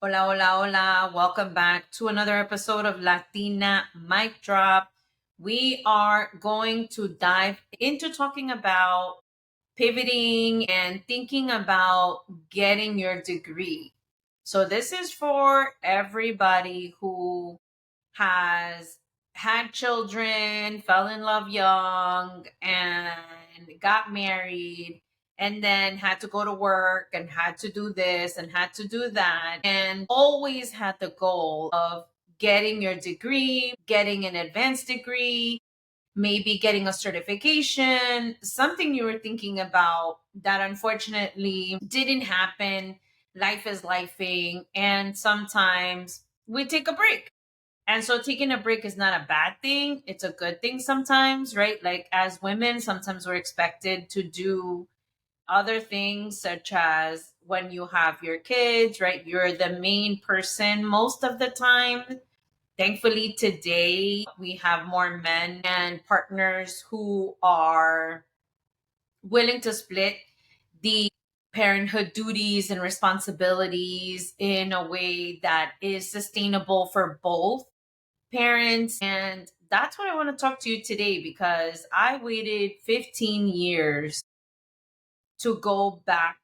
Hola, hola, hola. Welcome back to another episode of Latina Mic Drop. We are going to dive into talking about pivoting and thinking about getting your degree. So, this is for everybody who has had children, fell in love young, and got married, and then had to go to work and had to do this and had to do that, and always had the goal of getting your degree, getting an advanced degree, maybe getting a certification, something you were thinking about that unfortunately didn't happen. Life is lifing, and sometimes we take a break. And so taking a break is not a bad thing. It's a good thing sometimes, right? Like as women, sometimes we're expected to do other things, such as when you have your kids, right? You're the main person most of the time. Thankfully, today we have more men and partners who are willing to split the parenthood duties and responsibilities in a way that is sustainable for both parents. And that's what I want to talk to you today, because I waited 15 years to go back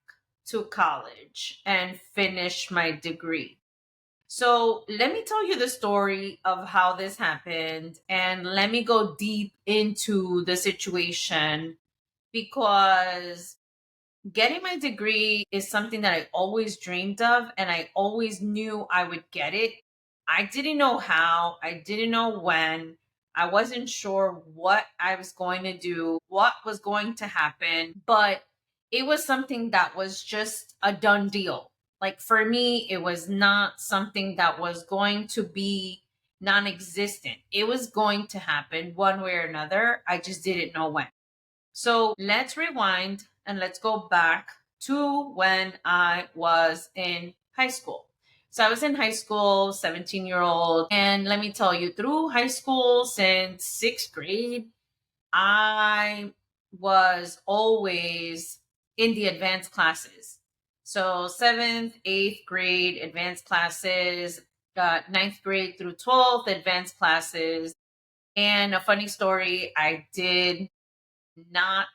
to college and finish my degree. So let me tell you the story of how this happened, and let me go deep into the situation, because getting my degree is something that I always dreamed of, and I always knew I would get it. I didn't know how, I didn't know when. I wasn't sure what I was going to do, what was going to happen, but it was something that was just a done deal. Like for me, it was not something that was going to be non existent. It was going to happen one way or another. I just didn't know when. So let's rewind and let's go back to when I was in high school. So I was in high school, 17-year old. And let me tell you, through high school, since sixth grade, I was always in the advanced classes. So seventh, eighth grade, advanced classes, ninth grade through 12th, advanced classes. And a funny story, I did not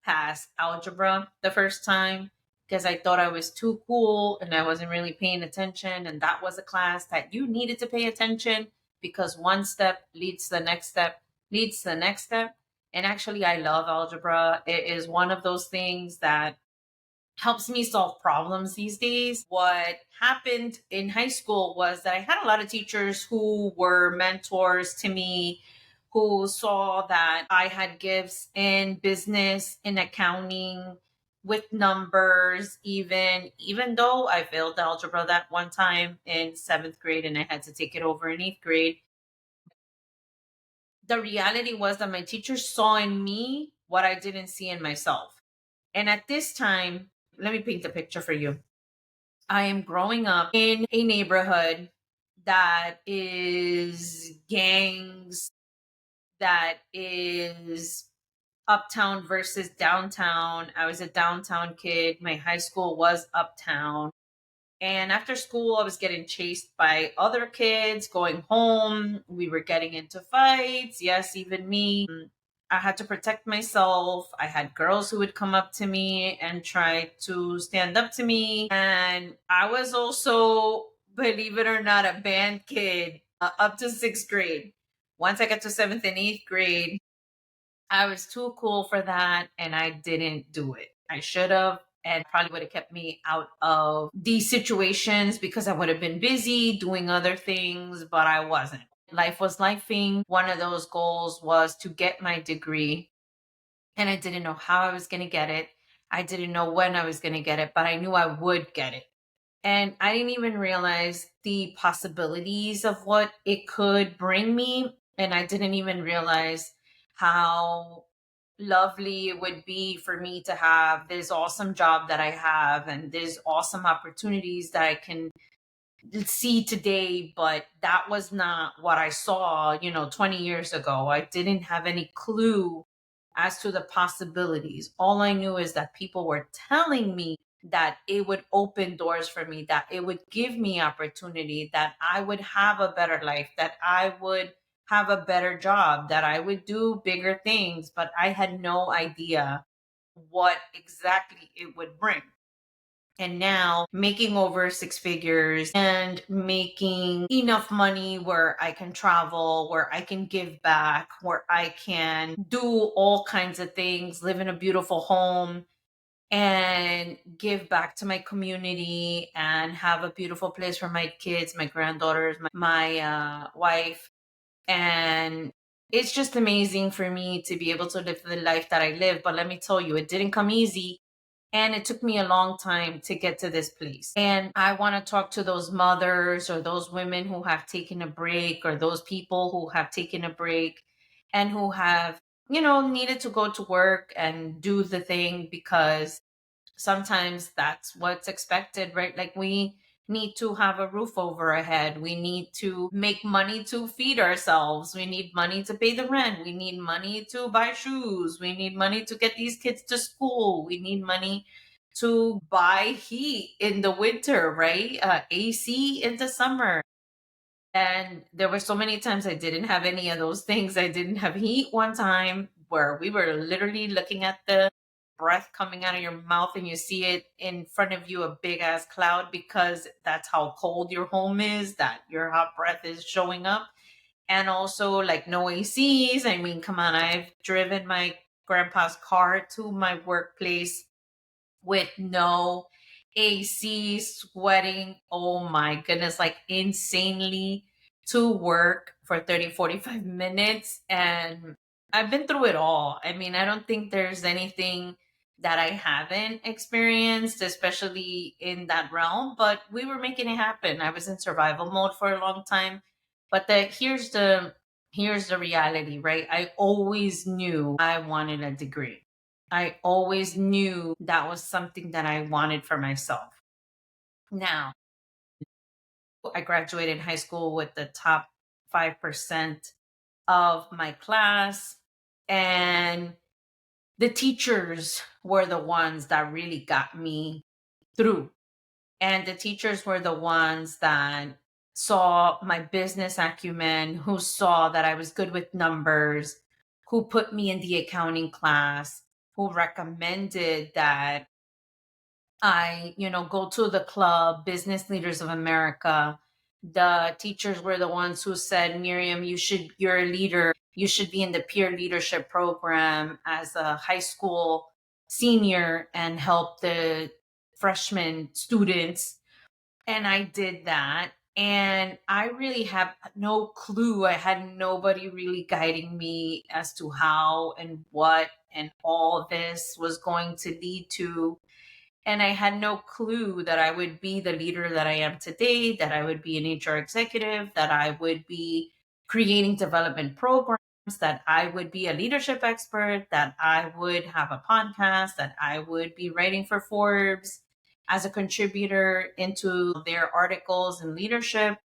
pass algebra the first time because I thought I was too cool and I wasn't really paying attention. And that was a class that you needed to pay attention, because one step leads to the next step, leads to the next step. And actually, I love algebra. It is one of those things that helps me solve problems these days. What happened in high school was that I had a lot of teachers who were mentors to me, who saw that I had gifts in business, in accounting, with numbers, even though I failed algebra that one time in seventh grade and I had to take it over in eighth grade. The reality was that my teachers saw in me what I didn't see in myself. And at this time, let me paint the picture for you. I am growing up in a neighborhood that is gangs, that is uptown versus downtown. I was a downtown kid. My high school was uptown. And after school, I was getting chased by other kids going home. We were getting into fights. Yes, even me. I had to protect myself. I had girls who would come up to me and try to stand up to me. And I was also, believe it or not, a band kid up to sixth grade. Once I got to seventh and eighth grade, I was too cool for that and I didn't do it. I should have, and probably would have kept me out of these situations because I would have been busy doing other things, but I wasn't. Life was lifing. One of those goals was to get my degree, and I didn't know how I was going to get it. I didn't know when I was going to get it, but I knew I would get it. And I didn't even realize the possibilities of what it could bring me. And I didn't even realize how lovely it would be for me to have this awesome job that I have and these awesome opportunities that I can see today. But that was not what I saw, 20 years ago. I didn't have any clue as to the possibilities. All I knew is that people were telling me that it would open doors for me, that it would give me opportunity, that I would have a better life, that I would have a better job, that I would do bigger things, but I had no idea what exactly it would bring. And now making over six figures and making enough money where I can travel, where I can give back, where I can do all kinds of things, live in a beautiful home and give back to my community and have a beautiful place for my kids, my granddaughters, my wife. And it's just amazing for me to be able to live the life that I live. But let me tell you, it didn't come easy. And it took me a long time to get to this place. And I want to talk to those mothers or those women who have taken a break or those people who have taken a break and who have, needed to go to work and do the thing because sometimes that's what's expected, right? Like we need to have a roof over our head. We need to make money to feed ourselves. We need money to pay the rent. We need money to buy shoes. We need money to get these kids to school. We need money to buy heat in the winter, right? AC in the summer. And there were so many times I didn't have any of those things. I didn't have heat one time where we were literally looking at the breath coming out of your mouth and you see it in front of you, a big ass cloud, because that's how cold your home is, that your hot breath is showing up. And also, like, no ACs. I mean, come on, I've driven my grandpa's car to my workplace with no AC, sweating. Oh my goodness, like insanely to work for 30, 45 minutes. And I've been through it all. I mean, I don't think there's anything that I haven't experienced, especially in that realm, but we were making it happen. I was in survival mode for a long time. But here's the reality, right? I always knew I wanted a degree. I always knew that was something that I wanted for myself. Now, I graduated high school with the top 5% of my class, and the teachers were the ones that really got me through. And the teachers were the ones that saw my business acumen, who saw that I was good with numbers, who put me in the accounting class, who recommended that I, go to the club, Business Leaders of America. The teachers were the ones who said, Miriam, you're a leader. You should be in the peer leadership program as a high school senior and help the freshman students. And I did that. And I really have no clue. I had nobody really guiding me as to how and what and all this was going to lead to. And I had no clue that I would be the leader that I am today, that I would be an HR executive, that I would be creating development programs, that I would be a leadership expert, that I would have a podcast, that I would be writing for Forbes as a contributor into their articles in leadership.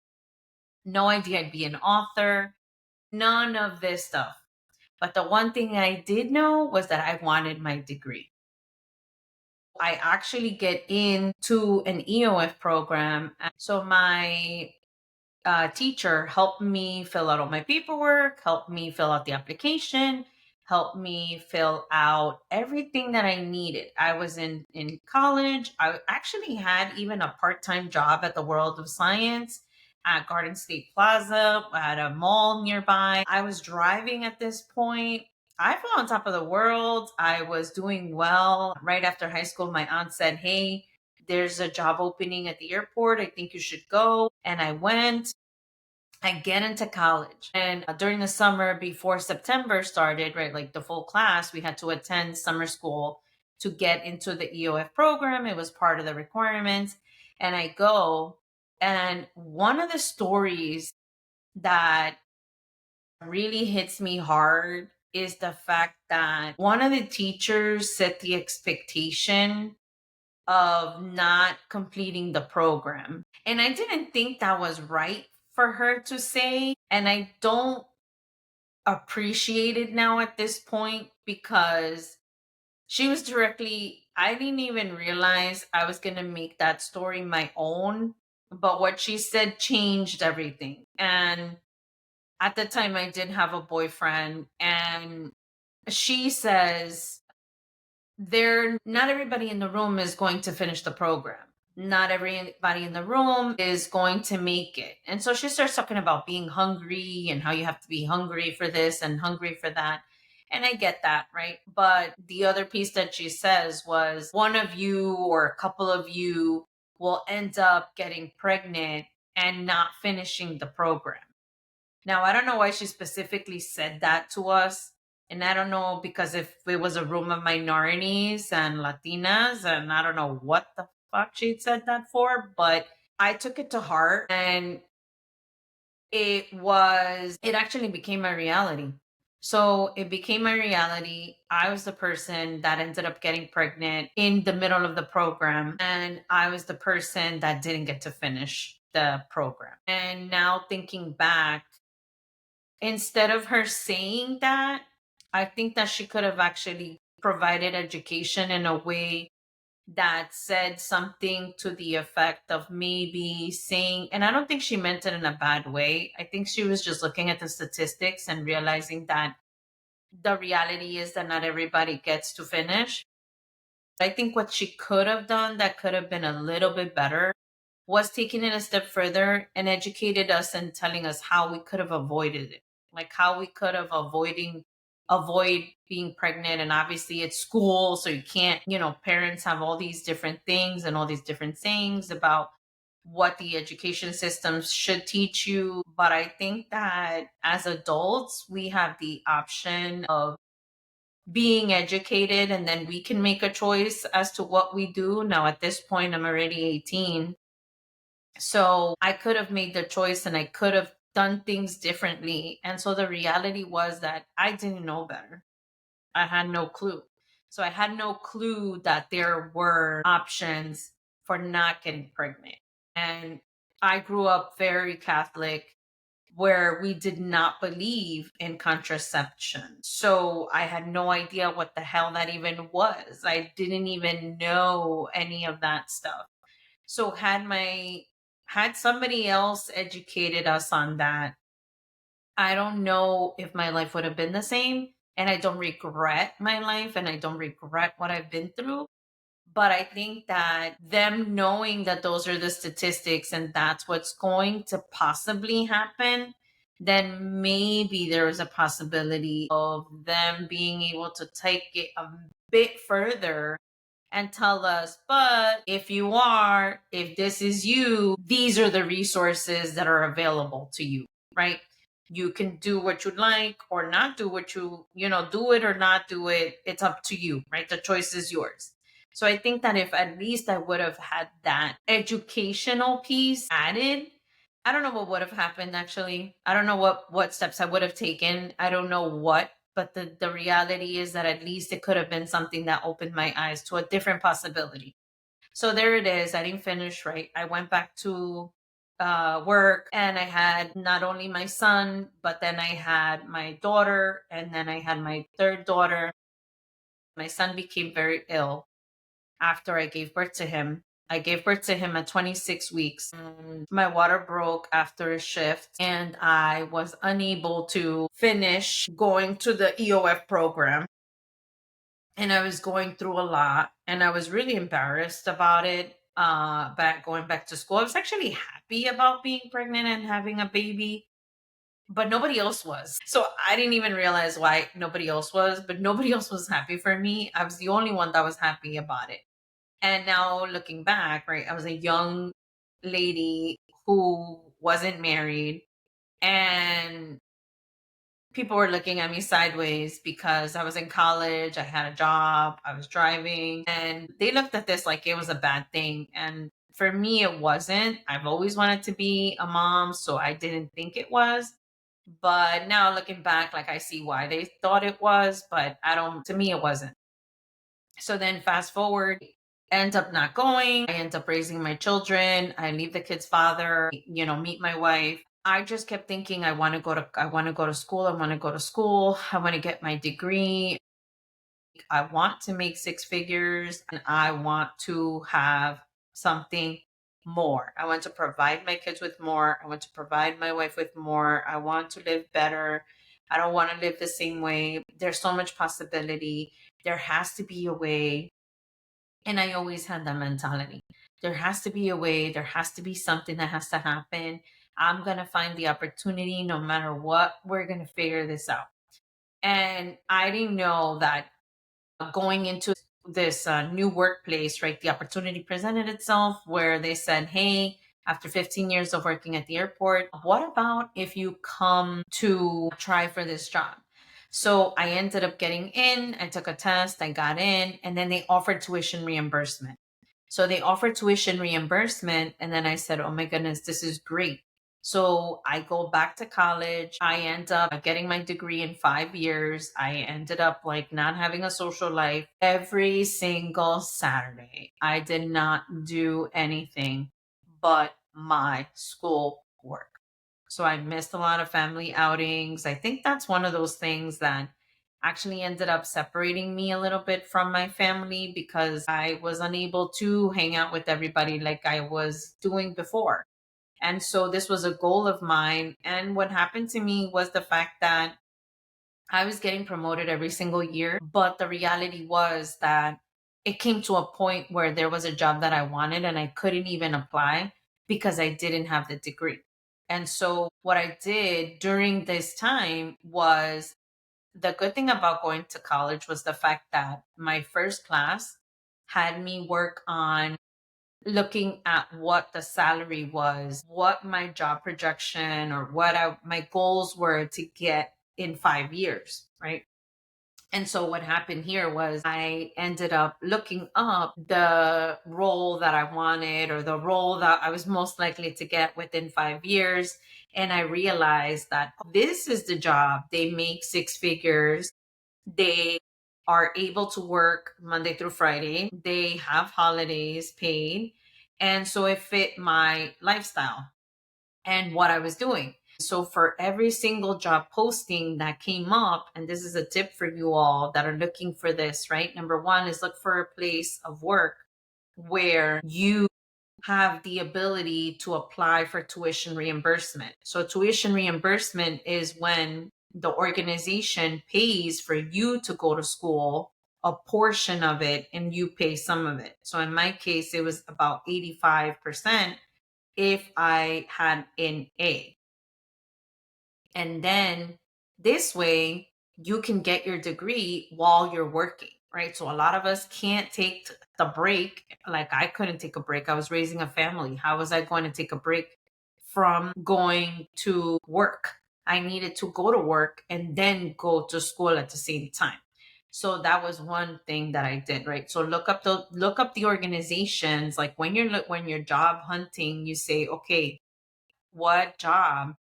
No idea I'd be an author, none of this stuff. But the one thing I did know was that I wanted my degree. I actually get into an EOF program. So my teacher helped me fill out all my paperwork, helped me fill out the application, helped me fill out everything that I needed. I was in college. I actually had even a part-time job at the World of Science at Garden State Plaza at a mall nearby. I was driving at this point. I felt on top of the world. I was doing well. Right after high school, my aunt said, "Hey, there's a job opening at the airport. I think you should go." And I went. I get into college. And during the summer before September started, right, like the full class, we had to attend summer school to get into the EOF program. It was part of the requirements. And I go, and one of the stories that really hits me hard is the fact that one of the teachers set the expectation of not completing the program. And I didn't think that was right for her to say. And I don't appreciate it now at this point because she was directly I didn't even realize I was going to make that story my own. But what she said changed everything. And at the time, I did have a boyfriend. And she says, not everybody in the room is going to finish the program. Not everybody in the room is going to make it. And so she starts talking about being hungry and how you have to be hungry for this and hungry for that. And I get that, right? But the other piece that she says was one of you or a couple of you will end up getting pregnant and not finishing the program. Now, I don't know why she specifically said that to us. And I don't know because if it was a room of minorities and Latinas, and I don't know what the fuck she said that for, but I took it to heart and it actually became my reality. So it became my reality. I was the person that ended up getting pregnant in the middle of the program, and I was the person that didn't get to finish the program. And now thinking back, instead of her saying that, I think that she could have actually provided education in a way that said something to the effect of maybe saying, and I don't think she meant it in a bad way. I think she was just looking at the statistics and realizing that the reality is that not everybody gets to finish. I think what she could have done that could have been a little bit better was taking it a step further and educated us and telling us how we could have avoided it, like how we could have avoid being pregnant. And obviously it's school, so you can't, parents have all these different things and all these different sayings about what the education systems should teach you. But I think that as adults we have the option of being educated, and then we can make a choice as to what we do. Now at this point I'm already 18, so I could have made the choice and I could have done things differently. And so the reality was that I didn't know better. I had no clue. So I had no clue that there were options for not getting pregnant. And I grew up very Catholic where we did not believe in contraception. So I had no idea what the hell that even was. I didn't even know any of that stuff. So had somebody else educated us on that, I don't know if my life would have been the same. And I don't regret my life and I don't regret what I've been through. But I think that them knowing that those are the statistics and that's what's going to possibly happen, then maybe there is a possibility of them being able to take it a bit further and tell us, but if this is you, these are the resources that are available to you, right? You can do what you'd like or not do do it or not do it. It's up to you, right? The choice is yours. So I think that if at least I would have had that educational piece added, I don't know what would have happened actually. I don't know what steps I would have taken. I don't know what, but the reality is that at least it could have been something that opened my eyes to a different possibility. So there it is. I didn't finish, right? I went back to work and I had not only my son, but then I had my daughter, and then I had my third daughter. My son became very ill after I gave birth to him. I gave birth to him at 26 weeks. And my water broke after a shift, and I was unable to finish going to the EOF program. And I was going through a lot, and I was really embarrassed about it. Going back to school, I was actually happy about being pregnant and having a baby, but nobody else was. So I didn't even realize why nobody else was, but nobody else was happy for me. I was the only one that was happy about it. And now looking back, right, I was a young lady who wasn't married, and people were looking at me sideways because I was in college, I had a job, I was driving, and they looked at this like it was a bad thing. And for me, it wasn't. I've always wanted to be a mom, so I didn't think it was. But now looking back, like I see why they thought it was, but to me, it wasn't. So then fast forward, end up not going. I end up raising my children. I leave the kid's father, meet my wife. I just kept thinking I want to go to school. I want to go to school. I want to get my degree. I want to make six figures and I want to have something more. I want to provide my kids with more. I want to provide my wife with more. I want to live better. I don't want to live the same way. There's so much possibility. There has to be a way. And I always had that mentality. There has to be a way. There has to be something that has to happen. I'm going to find the opportunity no matter what. We're going to figure this out. And I didn't know that going into this new workplace, right, the opportunity presented itself where they said, hey, after 15 years of working at the airport, what about if you come to try for this job? So I ended up getting in, I took a test, I got in, and then they offered tuition reimbursement. So they offered tuition reimbursement, and then I said, oh my goodness, this is great. So I go back to college. I end up getting my degree in 5 years. I ended up like not having a social life. Every single Saturday, I did not do anything but my school work. So I missed a lot of family outings. I think that's one of those things that actually ended up separating me a little bit from my family because I was unable to hang out with everybody like I was doing before. And so this was a goal of mine. And what happened to me was the fact that I was getting promoted every single year. But the reality was that it came to a point where there was a job that I wanted and I couldn't even apply because I didn't have the degree. And so what I did during this time was the good thing about going to college was the fact that my first class had me work on looking at what the salary was, what my job projection or my goals were to get in 5 years, right? And so what happened here was I ended up looking up the role that I wanted or the role that I was most likely to get within 5 years. And I realized that this is the job. They make six figures. They are able to work Monday through Friday. They have holidays paid. And so it fit my lifestyle and what I was doing. So for every single job posting that came up, and this is a tip for you all that are looking for this, right? Number one is look for a place of work where you have the ability to apply for tuition reimbursement. So tuition reimbursement is when the organization pays for you to go to school a portion of it and you pay some of it. So in my case, it was about 85% if I had an A. And then this way, you can get your degree while you're working, right? So a lot of us can't take the break. Like I couldn't take a break. I was raising a family. How was I going to take a break from going to work? I needed to go to work and then go to school at the same time. So that was one thing that I did, right? So look up the organizations. Like when you're job hunting, you say, okay, what job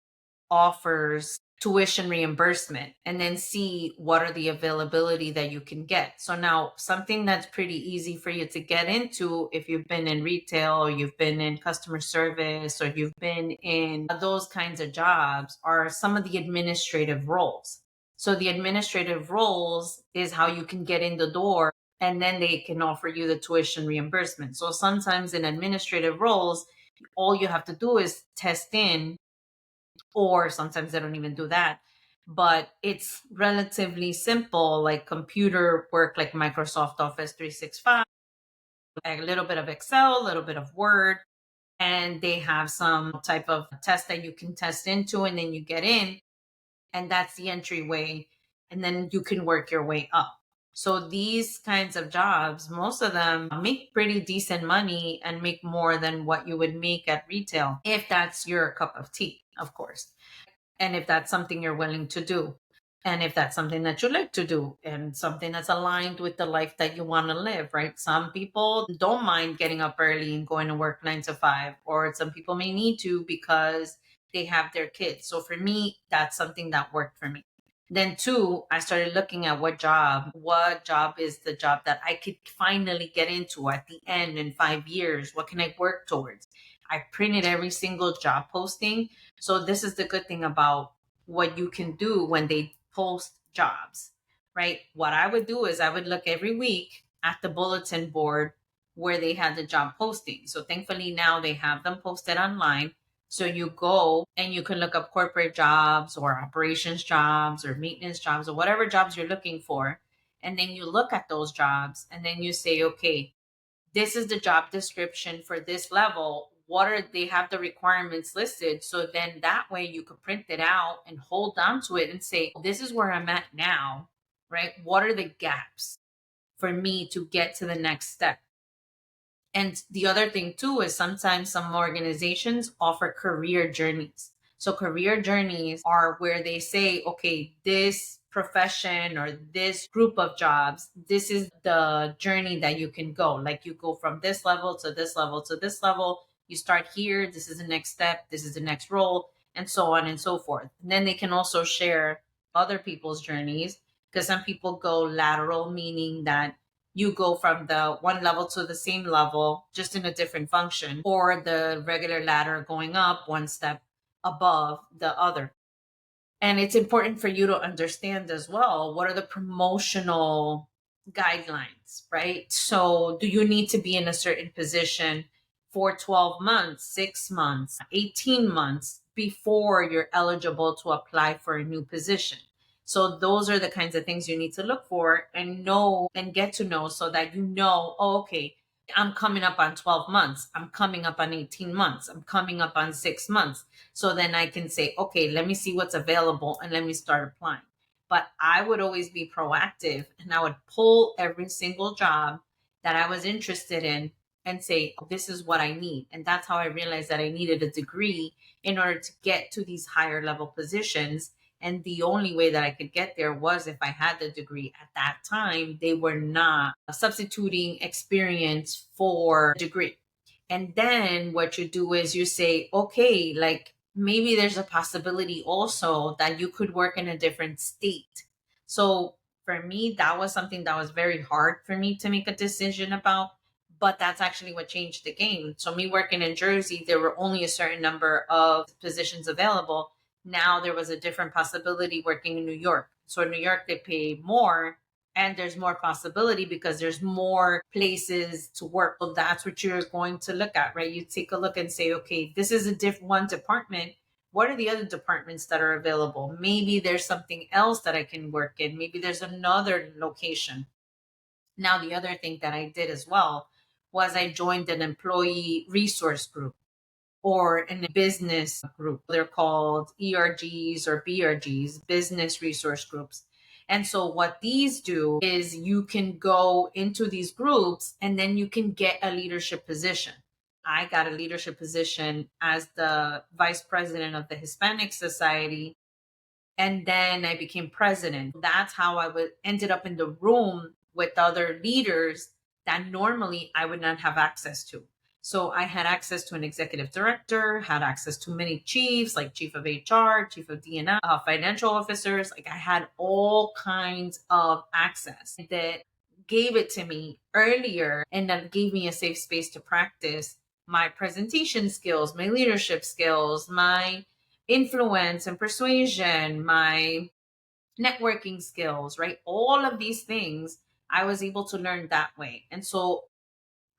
offers tuition reimbursement, and then see what are the availability that you can get. So now something that's pretty easy for you to get into if you've been in retail or you've been in customer service or you've been in those kinds of jobs are some of the administrative roles. So the administrative roles is how you can get in the door and then they can offer you the tuition reimbursement. So sometimes in administrative roles, all you have to do is test in, or sometimes they don't even do that. But it's relatively simple, like computer work, like Microsoft Office 365, a little bit of Excel, a little bit of Word, and they have some type of test that you can test into, and then you get in, and that's the entryway, and then you can work your way up. So these kinds of jobs, most of them make pretty decent money and make more than what you would make at retail, if that's your cup of tea, of course. And if that's something you're willing to do, and if that's something that you like to do, and something that's aligned with the life that you want to live, right? Some people don't mind getting up early and going to work 9 to 5, or some people may need to because they have their kids. So for me, that's something that worked for me. Then two, I started looking at what job is the job that I could finally get into at the end in 5 years. What can I work towards? I printed every single job posting. So this is the good thing about what you can do when they post jobs. right? What I would do is I would look every week at the bulletin board where they had the job posting. So thankfully now they have them posted online. So you go and you can look up corporate jobs or operations jobs or maintenance jobs or whatever jobs you're looking for. And then you look at those jobs and then you say, okay, this is the job description for this level. What are they have the requirements listed? So then that way you could print it out and hold on to it and say, this is where I'm at now, right? What are the gaps for me to get to the next step? And the other thing too is sometimes some organizations offer career journeys. So career journeys are where they say, okay, this profession or this group of jobs, this is the journey that you can go. Like you go from this level to this level to this level. You start here. This is the next step. This is the next role, and so on and so forth. And then they can also share other people's journeys because some people go lateral, meaning that you go from the one level to the same level, just in a different function, or the regular ladder going up one step above the other. And it's important for you to understand as well what are the promotional guidelines, right? So, do you need to be in a certain position for 12 months, 6 months, 18 months before you're eligible to apply for a new position? So, those are the kinds of things you need to look for and know and get to know so that you know, oh, okay, I'm coming up on 12 months. I'm coming up on 18 months. I'm coming up on 6 months. So then I can say, okay, let me see what's available and let me start applying. But I would always be proactive and I would pull every single job that I was interested in and say, oh, this is what I need. And that's how I realized that I needed a degree in order to get to these higher level positions. And the only way that I could get there was if I had the degree. At that time, they were not substituting experience for degree. And then what you do is you say, okay, like maybe there's a possibility also that you could work in a different state. So for me, that was something that was very hard for me to make a decision about. But that's actually what changed the game. So, me working in Jersey, there were only a certain number of positions available. Now there was a different possibility working in New York. So, in New York, they pay more and there's more possibility because there's more places to work. So that's what you're going to look at, right? You take a look and say, okay, this is a different one department. What are the other departments that are available? Maybe there's something else that I can work in. Maybe there's another location. Now, the other thing that I did as well was I joined an employee resource group or in a business group. They're called ERGs or BRGs, business resource groups. And so what these do is you can go into these groups and then you can get a leadership position. I got a leadership position as the vice president of the Hispanic Society, and then I became president. That's how I ended up in the room with other leaders that normally I would not have access to. So I had access to an executive director, had access to many chiefs, like chief of HR, chief of DNI, financial officers. Like I had all kinds of access that gave it to me earlier and that gave me a safe space to practice my presentation skills, my leadership skills, my influence and persuasion, my networking skills, right? All of these things I was able to learn that way. And so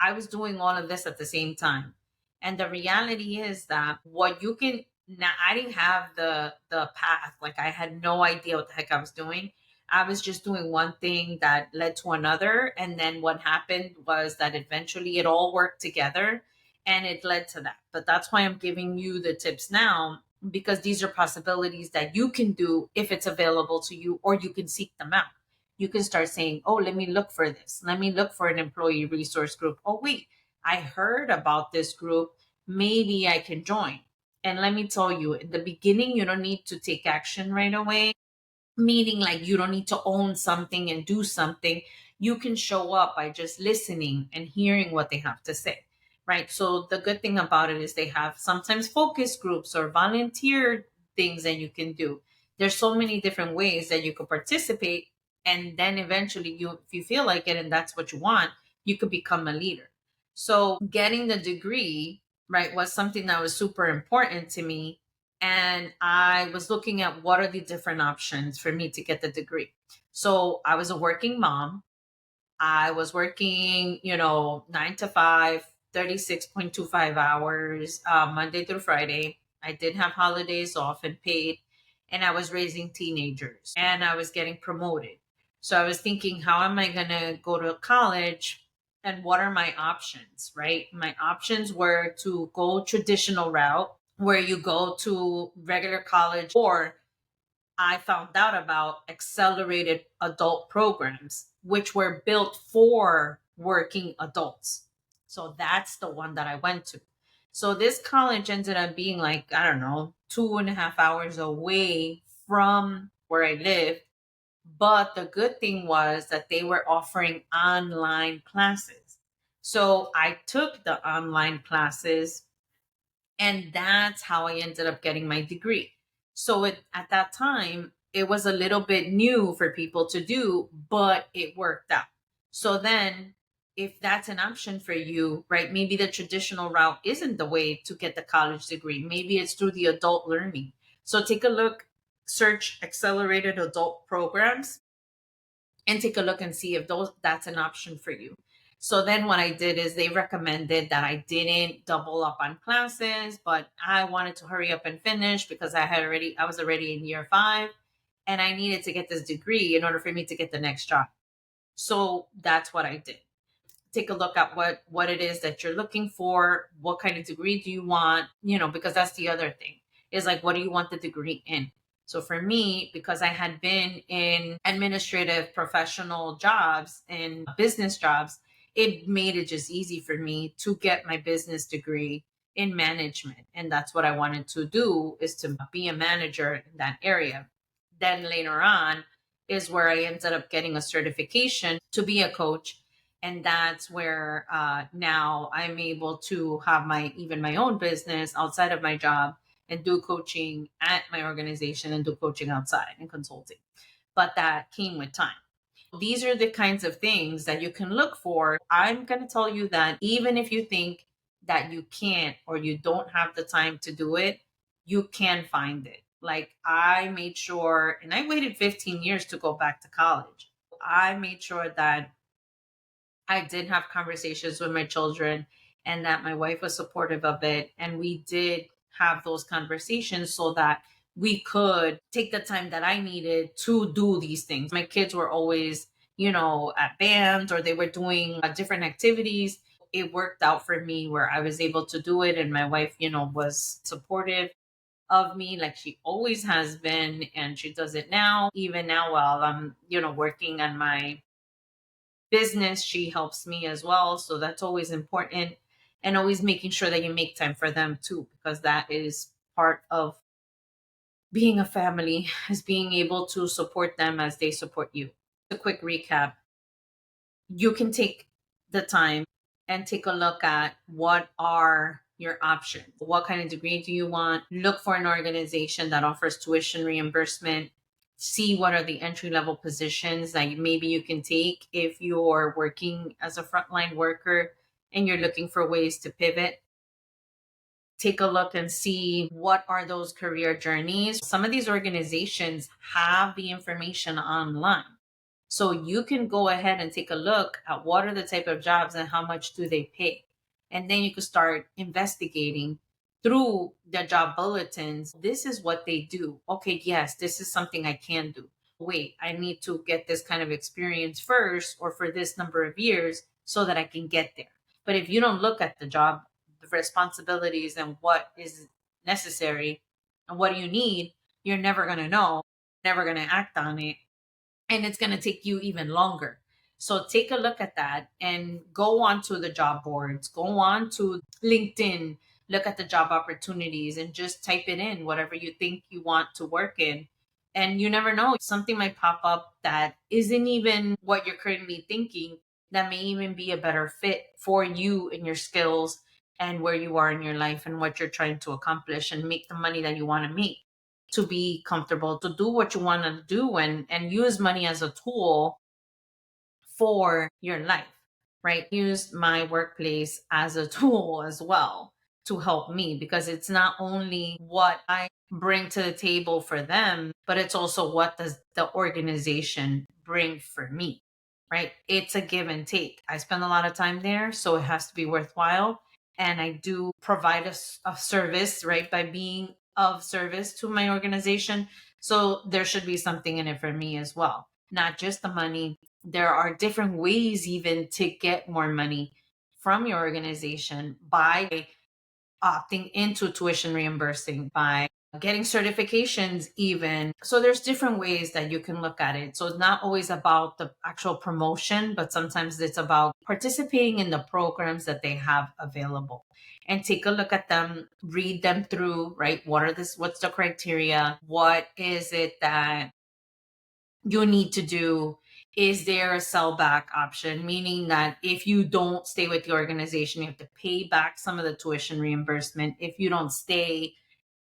I was doing all of this at the same time. And the reality is that what you can now, I didn't have the path. Like I had no idea what the heck I was doing. I was just doing one thing that led to another. And then what happened was that eventually it all worked together and it led to that. But that's why I'm giving you the tips now, because these are possibilities that you can do if it's available to you, or you can seek them out. You can start saying, oh, let me look for this. Let me look for an employee resource group. Oh, wait, I heard about this group. Maybe I can join. And let me tell you, in the beginning, you don't need to take action right away, meaning like you don't need to own something and do something. You can show up by just listening and hearing what they have to say, right? So the good thing about it is they have sometimes focus groups or volunteer things that you can do. There's so many different ways that you could participate, and then eventually you, if you feel like it and that's what you want, you could become a leader. So getting the degree, right, was something that was super important to me, and I was looking at what are the different options for me to get the degree. So I was a working mom. I was working, 9 to 5, 36.25 hours, Monday through Friday. I did have holidays off and paid, and I was raising teenagers and I was getting promoted. So I was thinking, how am I going to go to college and what are my options, right? My options were to go traditional route where you go to regular college, or I found out about accelerated adult programs, which were built for working adults. So that's the one that I went to. So this college ended up being like, I don't know, 2.5 hours away from where I lived. But the good thing was that they were offering online classes. So I took the online classes, and that's how I ended up getting my degree. So at that time, it was a little bit new for people to do, but it worked out. So then, if that's an option for you, right, maybe the traditional route isn't the way to get the college degree. Maybe it's through the adult learning. So take a look, search accelerated adult programs, and take a look and see if those that's an option for you. So then what I did is they recommended that I didn't double up on classes, but I wanted to hurry up and finish because I was already in year 5 and I needed to get this degree in order for me to get the next job. So that's what I did. Take a look at what it is that you're looking for. What kind of degree do you want? Because that's the other thing, is like, what do you want the degree in? So for me, because I had been in administrative professional jobs and business jobs, it made it just easy for me to get my business degree in management. And that's what I wanted to do, is to be a manager in that area. Then later on is where I ended up getting a certification to be a coach, and that's where now I'm able to have my own business outside of my job and do coaching at my organization and do coaching outside and consulting. But that came with time. These are the kinds of things that you can look for. I'm going to tell you that even if you think that you can't or you don't have the time to do it, you can find it. Like, I made sure, and I waited 15 years to go back to college. I made sure that I did have conversations with my children and that my wife was supportive of it. And we did have those conversations so that we could take the time that I needed to do these things. My kids were always, at bands, or they were doing different activities. It worked out for me where I was able to do it. And my wife, was supportive of me, like she always has been. And she does it now, even now while I'm, working on my business. She helps me as well, so that's always important. And always making sure that you make time for them too, because that is part of being a family, is being able to support them as they support you. A quick recap: you can take the time and take a look at what are your options. What kind of degree do you want? Look for an organization that offers tuition reimbursement. See what are the entry level positions that maybe you can take if you're working as a frontline worker and you're looking for ways to pivot. Take a look and see what are those career journeys. Some of these organizations have the information online. So you can go ahead and take a look at what are the type of jobs and how much do they pay. And then you can start investigating through the job bulletins. This is what they do. Okay, yes, this is something I can do. Wait, I need to get this kind of experience first or for this number of years so that I can get there. But if you don't look at the job, the responsibilities, and what is necessary and what do you need, you're never going to know, never going to act on it, and it's going to take you even longer. So take a look at that and go on to the job boards, go on to LinkedIn, look at the job opportunities and just type it in, whatever you think you want to work in. And you never know, something might pop up that isn't even what you're currently thinking, that may even be a better fit for you and your skills and where you are in your life and what you're trying to accomplish and make the money that you want to make, to be comfortable, to do what you want to do, and use money as a tool for your life, right? Use my workplace as a tool as well. to help me, because it's not only what I bring to the table for them, but it's also what does the organization bring for me, right? It's a give and take. I spend a lot of time there, so it has to be worthwhile. And I do provide a service, right, by being of service to my organization. So there should be something in it for me as well, not just the money. There are different ways even to get more money from your organization by opting into tuition reimbursing, by getting certifications even. So there's different ways that you can look at it. So it's not always about the actual promotion, but sometimes it's about participating in the programs that they have available, and take a look at them, read them through, right? What's the criteria? What is it that you need to do? Is there a sellback option, meaning that if you don't stay with the organization, you have to pay back some of the tuition reimbursement if you don't stay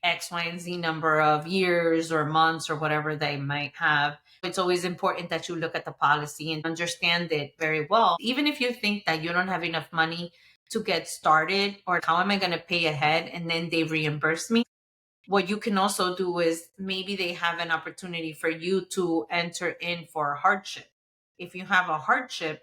X, Y, and Z number of years or months or whatever they might have? It's always important that you look at the policy and understand it very well. Even if you think that you don't have enough money to get started, or how am I going to pay ahead and then they reimburse me? What you can also do is maybe they have an opportunity for you to enter in for a hardship. If you have a hardship,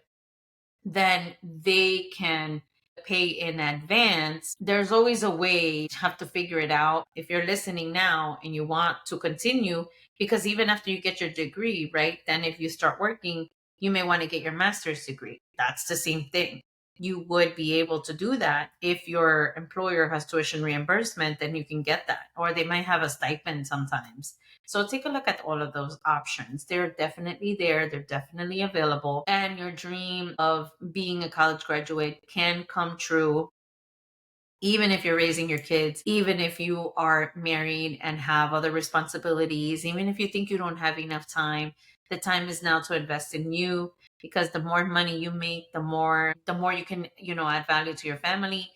then they can pay in advance. There's always a way. You have to figure it out. If you're listening now and you want to continue, because even after you get your degree, right, then if you start working, you may want to get your master's degree. That's the same thing. You would be able to do that if your employer has tuition reimbursement, then you can get that. Or they might have a stipend sometimes. So take a look at all of those options. They're definitely there. They're definitely available. And your dream of being a college graduate can come true, even if you're raising your kids, even if you are married and have other responsibilities, even if you think you don't have enough time. The time is now to invest in you, because the more money you make, the more you can, add value to your family.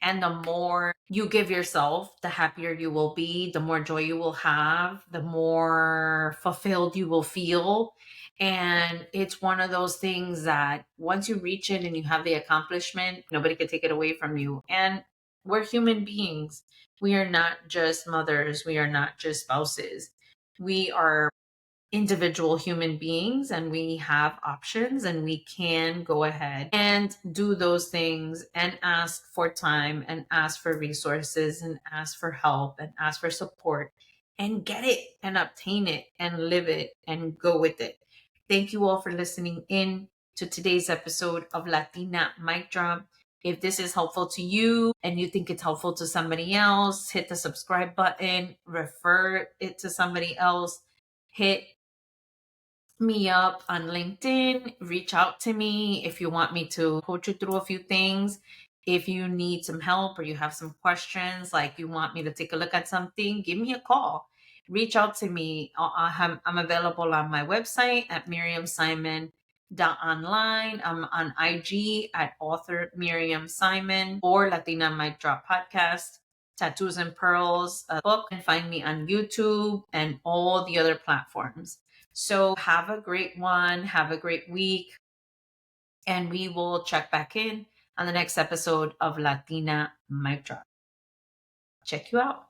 And the more you give yourself, the happier you will be, the more joy you will have, the more fulfilled you will feel. And it's one of those things that once you reach it and you have the accomplishment, nobody can take it away from you. And we're human beings. We are not just mothers. We are not just spouses. We are individual human beings, and we have options, and we can go ahead and do those things and ask for time and ask for resources and ask for help and ask for support and get it and obtain it and live it and go with it. Thank you all for listening in to today's episode of Latina Mic Drop. If this is helpful to you and you think it's helpful to somebody else, hit the subscribe button, refer it to somebody else, hit me up on LinkedIn, reach out to me if you want me to coach you through a few things. If you need some help or you have some questions, like you want me to take a look at something, give me a call. Reach out to me. I'm available on my website at miriamsimon.online. I'm on IG at author Miriam Simon, or Latina Mic Drop Podcast, Tattoos and Pearls, a book, and find me on YouTube and all the other platforms. So have a great one. Have a great week. And we will check back in on the next episode of Latina Mic Drop. Check you out.